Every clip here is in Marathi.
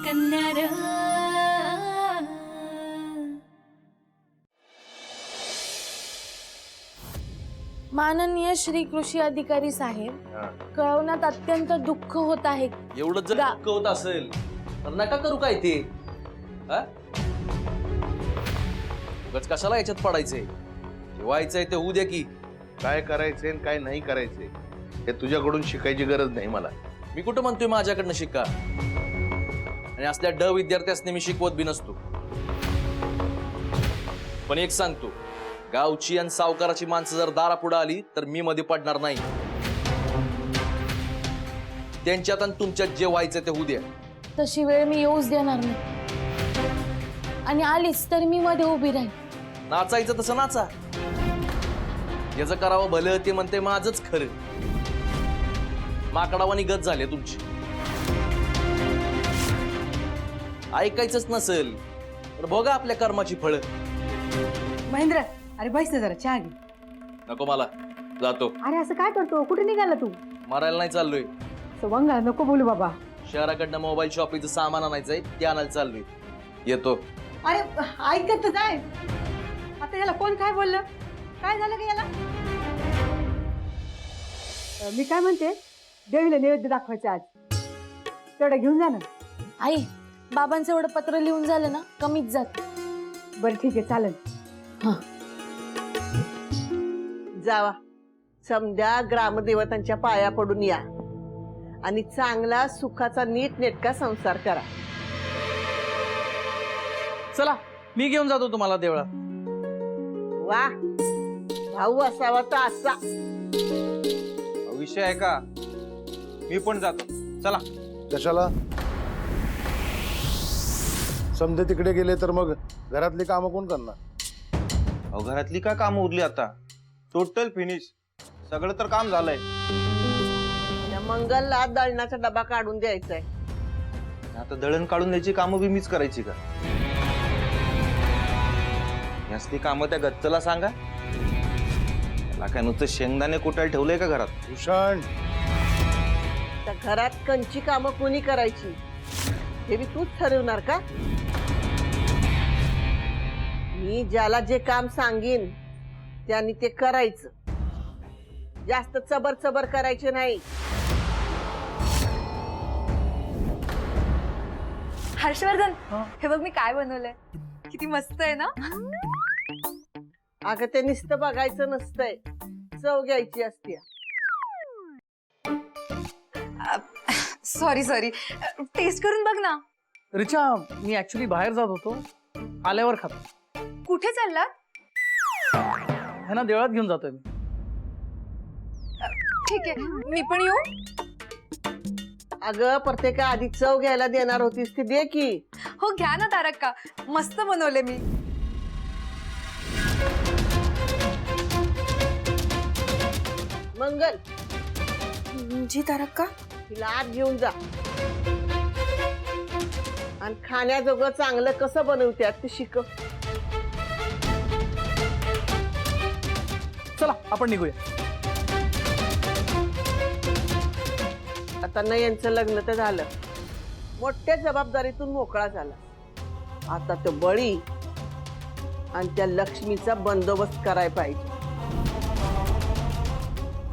कन्या रे। माननीय श्री कृषी अधिकारी साहेब, कळवण्यात अत्यंत दुःख होत आहे। एवढं जर दुःख होत असेल तर नका करू काय ते। उगाच कशाला याच्यात पडायचंय? जे व्हायचंय ते होऊ द्या की। काय करायचंय आणि काय नाही करायचंय हे तुझ्याकडून शिकायची गरज नाही मला। मी कुठं म्हणतोय माझ्याकडनं शिका, आणि असल्या ड विद्यार्थ्यांनी मी शिकवत बी नसतो। पण एक सांगतो, गावची आणि सावकाराची माणसं जर दारापुढे आली तर मी मध्ये पडणार नाही। त्यांच्यात आणि तुमच्यात जे व्हायचं ते होऊ द्या। तशी वेळ मी येऊच देणार नाही, आणि आलीच तर मी मध्ये उभी राहीन। नाचायचं तसं नाचा, याचं करावं भलं ते म्हणते माझंच खरं। माकडावानी गत झाले तुमची, ऐकायचंच नसेल तर बघा आपल्या कर्माची फळं। महेंद्र, अरे बैस ना जरा, चहा घे। नको मला, जातो। अरे असं काय करतो? कुठे निघाला तू? मारायला नाही चाललोय, सवंगा नको बोलू बाबा। शहराकडनं मोबाईल शॉपिंगचं सामान आणायचंय, ते आणायला चाललोय, येतो। अरे ऐकत तर जाय। आता याला कोण काय बोललं? काय झालं का याला? मी काय म्हणते, देवीला नैवेद्य दाखवायचं आज, तेवढं घेऊन जा ना। आई, बाबांचं एवढं पत्र लिहून झालं ना, कमीच जात। बरं ठीक आहे, चालेल। हा, जावा, समध्या ग्रामदेवतांच्या पाया पडून या आणि चांगला सुखाचा नीट नेटका संसार करा। चला, मी घेऊन जातो तुम्हाला देवळात। वा, भाऊ असावा तर असा। विषय आहे का? मी पण जातो, चला। कशाला? समजे तिकडे गेले तर मग घरातली कामं कोण करणार? अहो, घरातली काय कामं उरली आता? टोटल फिनिश, सगळं तर काम झालंय। त्या मंगलला दळणाचा डबा काढून द्यायचाय। आता दळण काढून द्यायची कामं बी मीच करायची का? यासली कामं त्या गच्चला सांगा। त्याला काय नुसतं शेंगदाणे कुटायला ठेवलंय का घरात? भूषण, त्या घरात कंची कामं कोणी करायची हे बी तूच ठरवणार का? मी ज्याला जे काम सांगीन त्यांनी ते करायचं, जास्त चबर चबर करायचे नाही। हर्षवर्धन, हे बघ मी काय बनवलंय, किती मस्त आहे ना? अगं ते नुसतं बघायचं नसतंय, चव घ्यायची असते। सॉरी सॉरी, टेस्ट करून बघ ना। रिचा, मी ऍक्च्युली बाहेर जात होतो, आल्यावर खातो। कुठे चाललात? ह्यांना देवळात घेऊन जातोय मी। ठीक आहे, मी पण येऊ? अगं प्रत्येका आधी चव घ्यायला देणार होतीस ती दे की। हो घ्या ना तारक्का, मस्त बनवले मी। मंगल, जी तारक्का। तिला आत घेऊन जा आणि खाण्याजोगं चांगलं कसं बनवतात ते शिकव। चला आपण निघूया। आता नाही यांचं लग्न तर झालं, मोठ्या जबाबदारीतून मोकळा झाला। आता तो बळी आणि त्या लक्ष्मीचा बंदोबस्त करायला पाहिजे।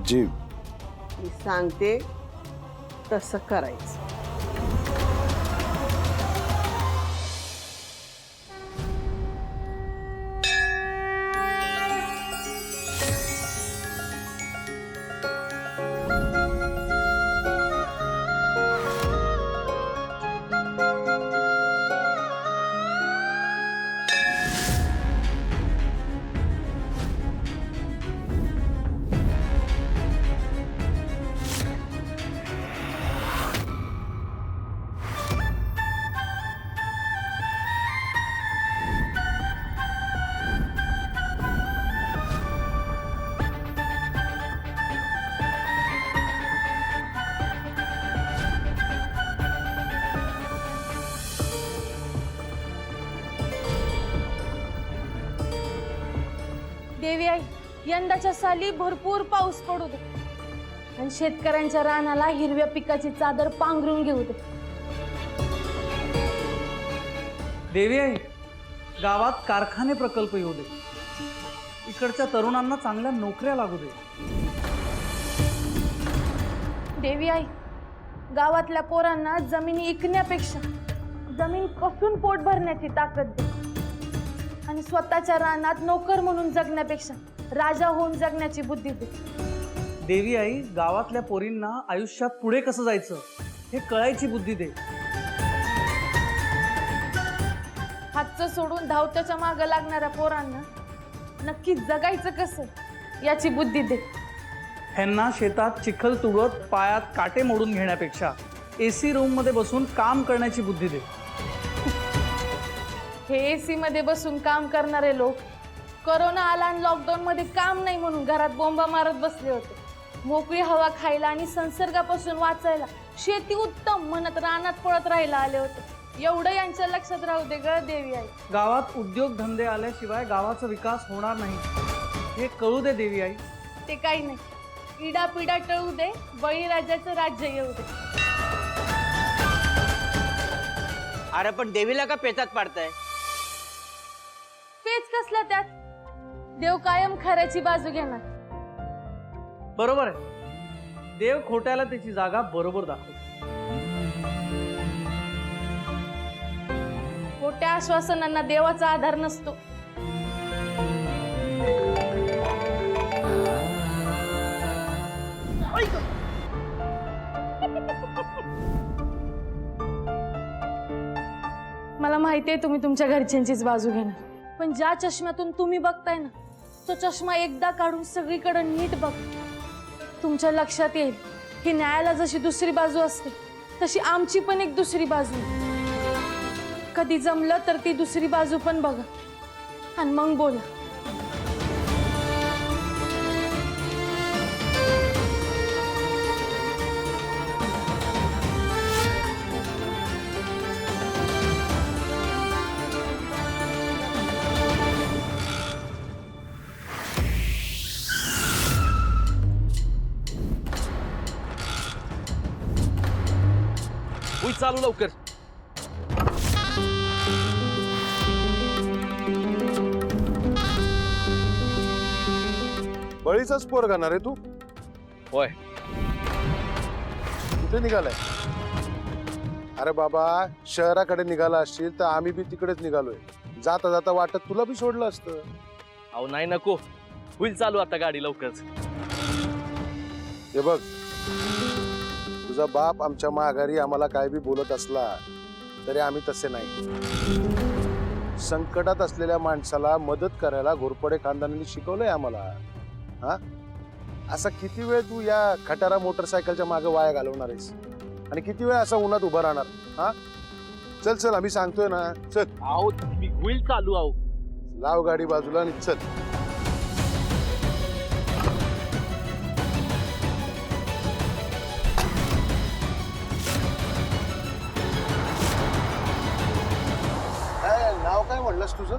जी, मी सांगते तसं करायचं। देवी आई, यंदाच्या साली भरपूर पाऊस पडू दे आणि शेतकऱ्यांच्या रानाला हिरव्या पिकाची चादर पांघरून घेऊ दे। देवी आई, गावात कारखाने प्रकल्प येऊ दे, इकडच्या तरुणांना चांगल्या नोकऱ्या लागू दे. देवी आई, गावातल्या पोरांना जमिनी इकण्यापेक्षा जमीन कसून पोट भरण्याची ताकद दे आणि स्वतःच्या रानात नोकर म्हणून जगण्यापेक्षा राजा होऊन जगण्याची बुद्धी दे. देवी आई, गावातल्या पोरींना आयुष्यात पुढे कसं जायचं हे कळायची बुद्धी दे. हातचं सोडून धावत्याच्या मागं लागणाऱ्या पोरांना नक्की जगायचं कसं याची बुद्धी दे. ह्यांना शेतात चिखल तुडत पायात काटे मोडून घेण्यापेक्षा AC रूम मध्ये बसून काम करण्याची बुद्धी दे. हे AC मध्ये बसून काम करणारे लोक कोरोना आला आणि लॉकडाऊन मध्ये काम नाही म्हणून घरात बोंबा मारत बसले होते. मोकळी हवा खायला आणि संसर्गापासून वाचायला शेती उत्तम म्हणत रानात पळत राहायला आले होते. एवढं यांच्या लक्षात राहू दे ग देवी आई. गावात उद्योगधंदे आल्याशिवाय गावाचा विकास होणार नाही हे कळू दे देवी आई. ते काही नाही, इडापिडा टळू दे, बळीराजाचं राज्य येऊ दे. अरे पण देवीला का पेचात पाडताय? पेच कसला त्यात? देव कायम खऱ्याची बाजू घेणार. बरोबर आहे, देव खोट्याला त्याची जागा बरोबर दाखवतो. खोट्या आश्वासनांना देवाचा आधार नसतो. मला माहिती आहे तुम्ही तुमच्या घरच्यांचीच बाजू घेणार, पण ज्या चष्म्यातून तुम्ही बघताय ना तो चष्मा एकदा काढून सगळीकडे नीट बघ. तुमच्या लक्षात येईल की न्यायाला जशी दुसरी बाजू असते तशी आमची पण एक दुसरी बाजू आहे. कधी जमलं तर ती दुसरी बाजू पण बघा आणि मग बोला. होई चालू लवकर. बळीचाच पोर गाणार आहे तू? होय. कुठे निघालाय? अरे बाबा, शहराकडे निघाला असशील तर आम्ही बी तिकडेच निघालोय. जाता जाता वाटत तुला बी सोडलं असतं. अहो नाही नको, होईल चालू आता गाडी लवकरच. हे बघ, तुझा बाप आमच्या माघारी आम्हाला काय बी बोलत असला तरी आम्ही तसे नाही. संकटात असलेल्या माणसाला मदत करायला घोरपडे खानदानाने शिकवलंय आम्हाला. हा, असा किती वेळ तू या खटारा मोटरसायकलच्या मागे वाया घालवणार आहेस आणि किती वेळ असा उन्हात उभा राहणार? हा, चल चल, आम्ही सांगतोय ना, चल. अहो मी होईल चालू. अहो लाव गाडी बाजूला आणि चल. नाव काय म्हणलंस तुझं?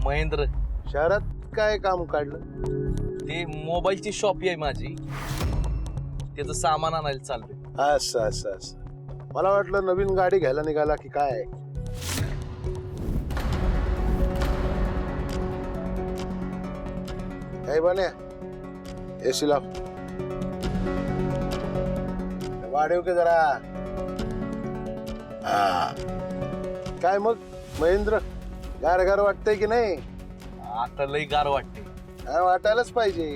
महेंद्र. शहरात काय काम काढलं? ते मोबाईलची शॉप आहे माझी, त्याचं सामान आणायला चाललंय. असं असं असं, मला वाटलं नवीन गाडी घ्यायला निघाला की काय. काय बने, एसी लाव, वाढव के जरा. हा, काय मग महेंद्र, गार गार वाटतंय की नाही? आता लई गार वाटते. वाटायलाच पाहिजे.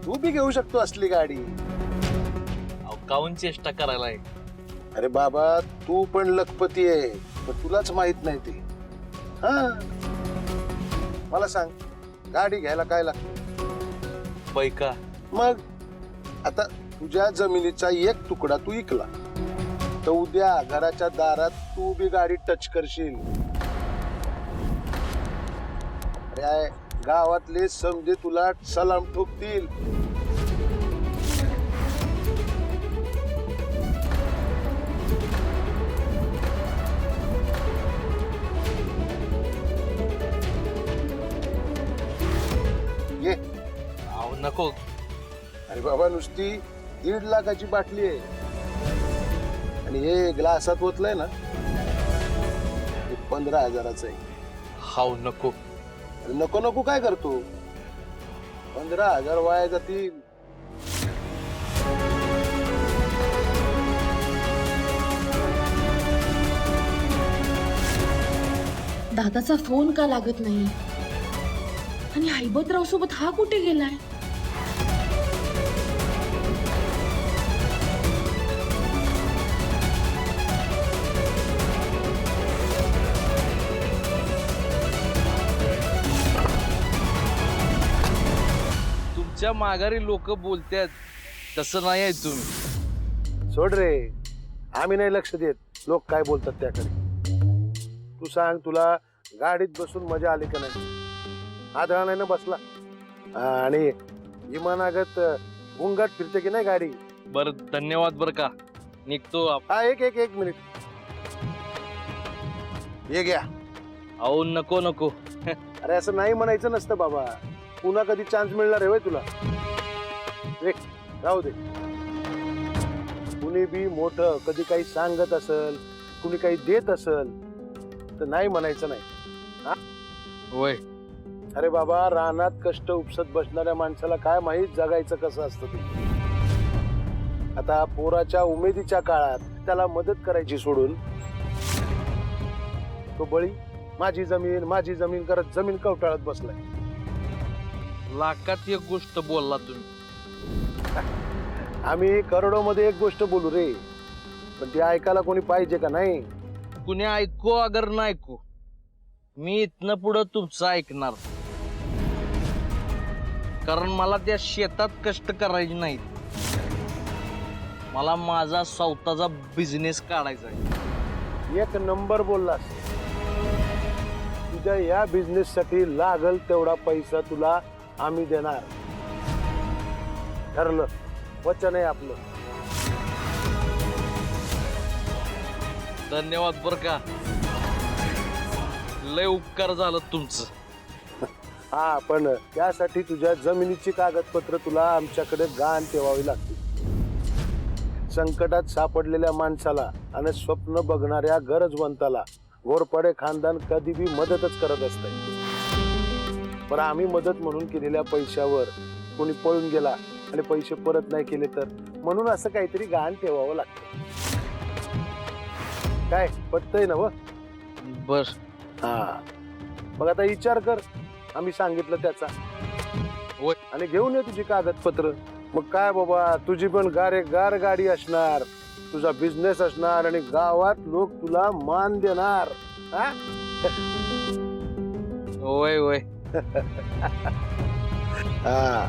तू बी घेऊ शकतो असली गाडी. अहो काहून चेष्टा करायला आहे? अरे बाबा, तू पण लखपती आहे, पण तुलाच माहित नाही ते. हा, मला सांग, गाडी घ्यायला काय लागतं? पैका. मग आता तुझ्या जमिनीचा एक तुकडा तू इकला तर उद्या घराच्या दारात तू बी गाडी टच करशील. अरे गावातले समजे तुला सलाम ठोकतील. ये. अहो नको. अरे बाबा, नुसती 1.5 लाखाची बाटली आहे आणि हे ग्लासात ओतलंय ना, 15,000चं आहे. हाव नको. अरे नको नको काय करतो? 15,000 वाया जातील. दादाचा फोन का लागत नाही आणि हैबतराव सोबत हा कुठे गेलाय? तुमच्या माघारी लोक बोलतात तसं नाही आहे तुम्ही. सोड रे, आम्ही नाही लक्ष देत लोक काय बोलतात त्याकडे. तू सांग, तुला गाडीत बसून मजा आली का नाही? आदळा नाही ना बसला? आणि विमानागत गुंगाट फिरते की नाही गाडी? बर धन्यवाद बर का, निघतो हा एक मिनिट, हे घ्या. अहो नको नको. अरे असं नाही म्हणायचं नसतं बाबा, पुन्हा कधी चान्स मिळणार आहे होय तुला? राहू दे. कुणी बी मोठं कधी काही सांगत असल, कुणी काही देत असल तर नाही म्हणायचं नाही. होय. अरे बाबा, रानात कष्ट उपसत बसणाऱ्या माणसाला काय माहित जगायचं कसं असतं ते. आता पोराच्या उमेदीच्या काळात त्याला मदत करायची सोडून तो बळी माझी जमीन करत जमीन कवटाळत बसलाय. लाखात एक गोष्ट बोलला तुम्ही. आम्ही करोडो मध्ये एक गोष्ट बोलू रे, पण ती ऐकायला कोणी पाहिजे का नाही? कुणी ऐकू अगर ना ऐकू, मी इथनं पुढं तुमचं ऐकणार. कारण मला त्या शेतात कष्ट करायचे नाहीत, मला माझा स्वतःचा बिझनेस काढायचा आहे. एक नंबर बोललास. तुझ्या या बिझनेस साठी लागल तेवढा पैसा तुला आम्ही देणार. ठरलं, वचन आहे आपलं. धन्यवाद बर का, लय उपकार झालं तुमचं. हा, पण त्यासाठी तुझ्या जमिनीची कागदपत्र तुला आमच्याकडे गहाण ठेवावी लागतील. संकटात सापडलेल्या माणसाला आणि स्वप्न बघणाऱ्या गरजवंताला घोरपडे खानदान कधी बी मदतच करत असते. पण आम्ही मदत म्हणून केलेल्या पैशावर कोणी पळून गेला आणि पैसे परत नाही केले तर, म्हणून असं काहीतरी गहाण ठेवावं लागतं. काय पटतंय ना? बर. हा, मग आता विचार कर, आम्ही सांगितलं त्याचा. होय. आणि घेऊन ये तुझी कागदपत्र. मग काय बाबा, तुझी पण गार गाडी असणार, तुझा बिझनेस असणार आणि गावात लोक तुला मान देणार. हा? होय होय. हा.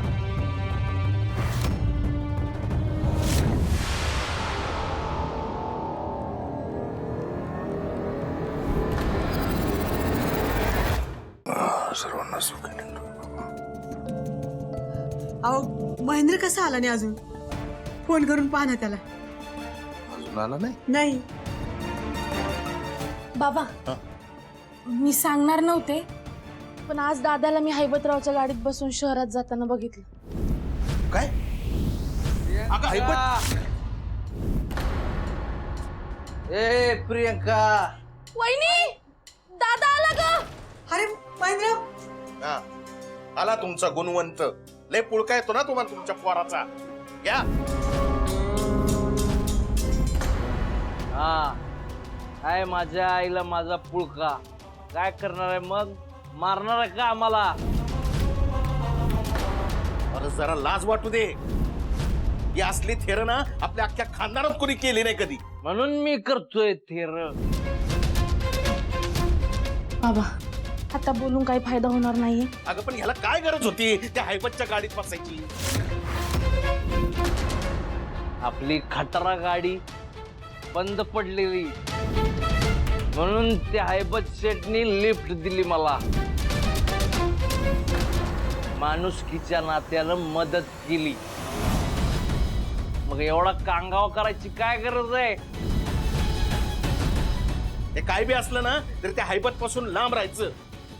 सर्वांना सुख. अहो, महेंद्र कसा आला नाही अजून? फोन करून पाहा ना त्याला. अजून आला नाही? नाही. बाबा, मी सांगणार नव्हते, पण आज दादाला मी हैबतरावच्या गाडीत बसून शहरात जाताना बघितलं. काय? ए प्रियंका, वहिनी, दादा आला ग. अरे महेंद्र, आला तुमचा गुणवंत. लय पुळका येतो ना तुम्हाला तुमच्या पोराचा. या. हा काय माझ्या आईला माझा पुळका काय करणार आहे? मग मारणार आहे का आम्हाला? अरे जरा लाज वाटू दे. ही असली थेर ना आपल्या अख्ख्या खानदानात कोणी केली नाही कधी. म्हणून मी करतोय थेर. बाबा, आता बोलून काही फायदा होणार नाहीये. अगं पण ह्याला काय गरज होती त्या हैबतच्या गाडीत बसायची? आपली खटारा गाडी बंद पडलेली म्हणून त्या हैबत शेटनी लिफ्ट दिली मला. माणुसकीच्या नात्यानं मदत केली. मग एवढा कांगावा करायची काय गरज आहे? हे काय बी असलं ना तर त्या हैबत पासून लांब राहायचं.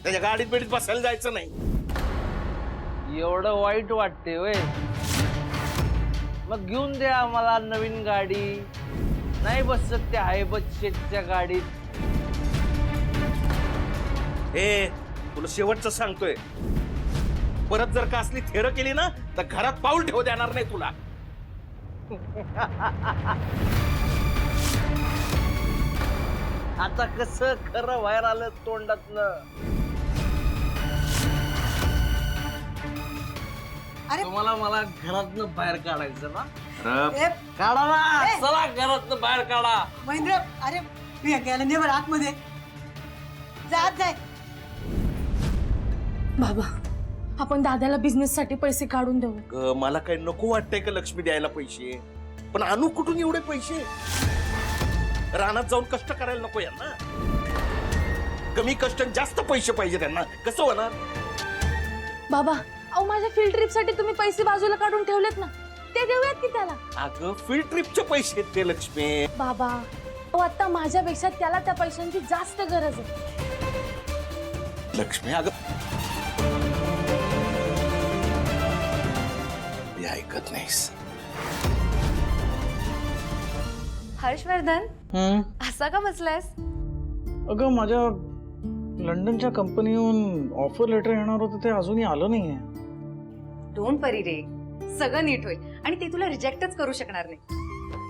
त्याच्या गाडीत बिडीत बसायला जायचं नाही. एवढं वाईट वाटते वय? मग घेऊन द्या आम्हाला नवीन गाडी. नाही बसत त्या हैबत शेटच्या गाडीत. हे तुला शेवटचं सांगतोय, परत जर का असली थेर केली ना तर घरात पाऊल ठेवू देणार नाही तुला. आता कसं खरं बाहेर आलं तोंडातनं. अरे तुम्हाला मला घरातनं बाहेर काढायचं ना? ए, काढा ना, ए! चला घरातनं बाहेर काढा. महेंद्र, अरे मी गेला नाही बरं आतमध्ये. जा आत जाय. बाबा, आपण दादाला बिझनेस साठी पैसे काढून देऊ. मला काही नको वाटतंय का लक्ष्मी द्यायला पैसे, पण आणू कुठून एवढे पैसे? रानात जाऊन कष्ट करायला नको यांना? कमी कष्ट जास्त पैसे पाहिजे त्यांना, कसं होणार? बाबा, अहो माझ्या फील्ड ट्रिप साठी तुम्ही पैसे बाजूला काढून ठेवलेत ना, ते देऊयात की त्याला. अगं फील्ड ट्रिपचे पैसे आहेत ते लक्ष्मी. बाबा, अहो आता माझ्यापेक्षा त्याला त्या पैशांची जास्त गरज आहे. लक्ष्मी अगं हे ऐकत नाहीस. हर्षवर्धन, असा का बसलायस? अगं माझ्या लंडनच्या कंपनीहून ऑफर लेटर येणार होतं, ते अजूनही आलं नाहीये. डोंट वरी रे, सगळं नीट होईल आणि ते तुला रिजेक्टच करू शकणार नाही.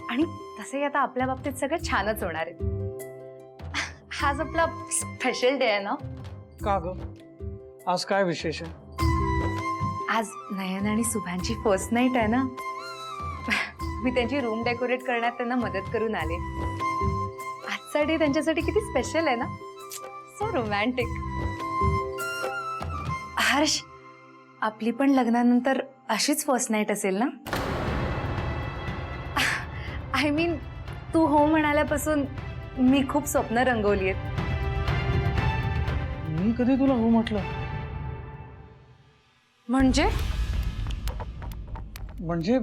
आणि तसंही आता आपल्या बाबतीत सगळं छानच होणार आहे. हाच आपला स्पेशल डे आहे ना. का ग, आज काय विशेष आहे? आज नयन आणि सुभांची फर्स्ट नाईट आहे ना. मी त्यांची रूम डेकोरेट करण्यात त्यांना मदत करून आले. आजचा डे त्यांच्यासाठी किती स्पेशल आहे ना. So romantic. हर्ष, आपली पण लग्नानंतर अशीच फर्स्ट नाईट असेल ना? आय मीन, तू हो म्हणाल्यापासून मी खूप स्वप्न रंगवली आहेत. मी कधी तुला हो म्हटलं? म्हणजे म्हणजे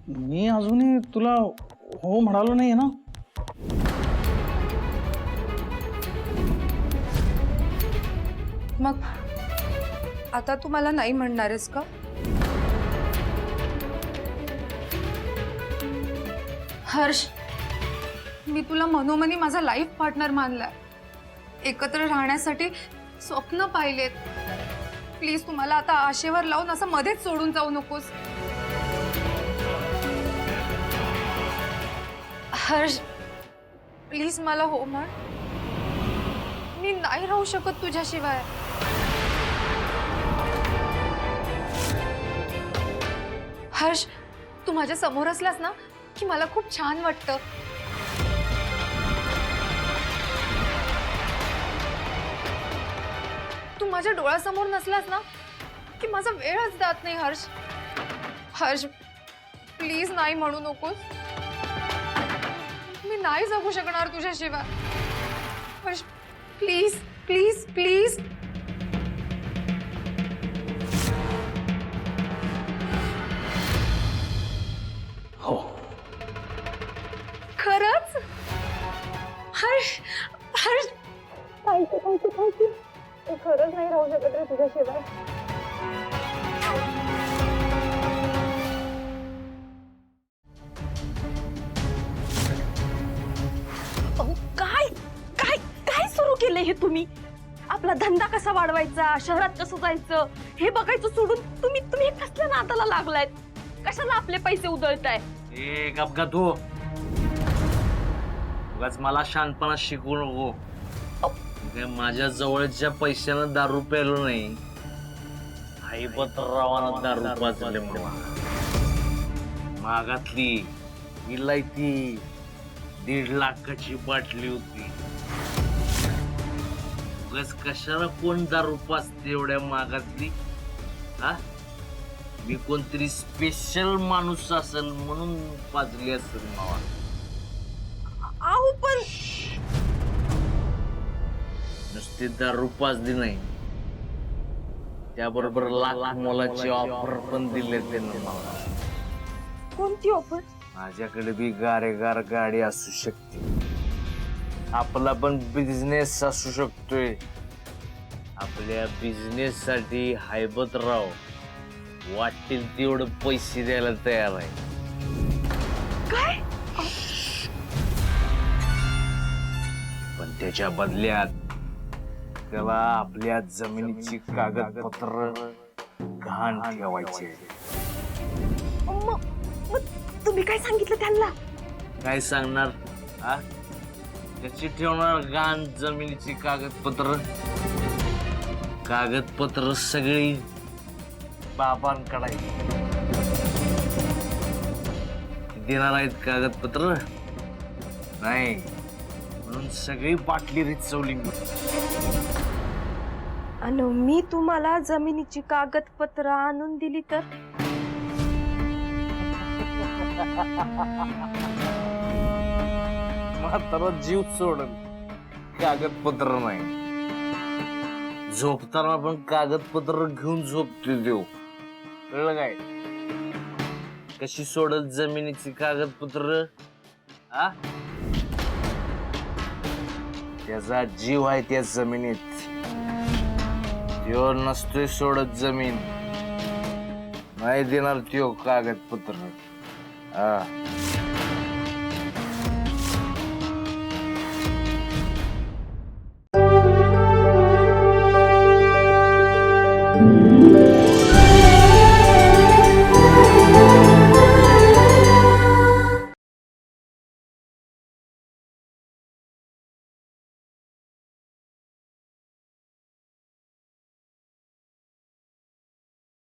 मी अजूनही तुला हो म्हणालो नाहीये ना. मग आता तू मला नाही म्हणणार आहेस का? हर्ष, मी तुला मनोमनी माझा लाईफ पार्टनर मानलाय. एकत्र राहण्यासाठी स्वप्न पाहिलेत. प्लीज तुम्हाला आता आशेवर लावून असं मध्येच सोडून जाऊ नकोस. हर्ष, प्लीज मला हो म्हण. मी नाही राहू शकत तुझ्याशिवाय. हर्ष, तू माझ्या समोर असलास ना की मला खूप छान वाटतं. तू माझ्या डोळ्यासमोर नसलास ना की माझा वेळच जात नाही. हर्ष, हर्ष, प्लीज नाही म्हणू नकोस. मी नाही जगू शकणार तुझ्याशिवाय. Harsh, please please please. हो, खरंच? हर्ष, हर्ष, खरंच नाही राहू शकत रे तुझ्याशिवाय. काय काय काय सुरू केलंय हे तुम्ही? आपला धंदा कसा वाढवायचा, शहरात कसं जायचं हे बघायचं सोडून तुम्ही हे कसल्या नादाला लागलायत? कशाला आपले पैसे उधळताय? ए गपगा तू, उगाच मला शहाणपणा शिकवू नको. काय माझ्या जवळच्या पैशानं दारू प्यायलो नाही, हैबतरावानं दारू पाजले मला. मागातली इलायती 1.5 लाखाची बाटली होती. उगाच कशाला कोण दारू पाजते एवढ्या मागातली? हा, मी कोणतरी स्पेशल माणूस असेल म्हणून पाजली असेल मावा. आहो पण नुसती दारू पाजली नाही, त्याबरोबर लाख मोलाची ऑफर पण दिले त्यांना मला. कोणती ऑफर? माझ्याकडे बी गारेगार गाडी असू शकते, आपला पण बिझनेस असू शकतोय. आपल्या बिझनेस साठी हैबतराव वाटेल तेवढं पैसे द्यायला तयार आहे. काय? पण त्याच्या बदल्यात त्याला आपल्या जमिनीची कागदपत्र घाण ठेवायचे. तुम्ही काय सांगितलं त्यांना? काय सांगणार? हा? त्याची ठेवणार घाण जमिनीची कागदपत्र. कागदपत्र सगळी बाबांकडे देणार आहेत. कागदपत्र नाही म्हणून सगळी बाटली रिचवली मी. आणि मी तुम्हाला जमिनीची कागदपत्र आणून दिली तर? म्हातारा जीव सोडल, कागदपत्र नाही. झोपताना पण कागदपत्र घेऊन झोपते देव. कळलं काय? कशी सोडल जमिनीची कागदपत्र? आ त्याचा जीव आहे त्या जमिनीत. त्यो नसतोय सोडत जमीन. नाही देणार त्यो कागदपत्र.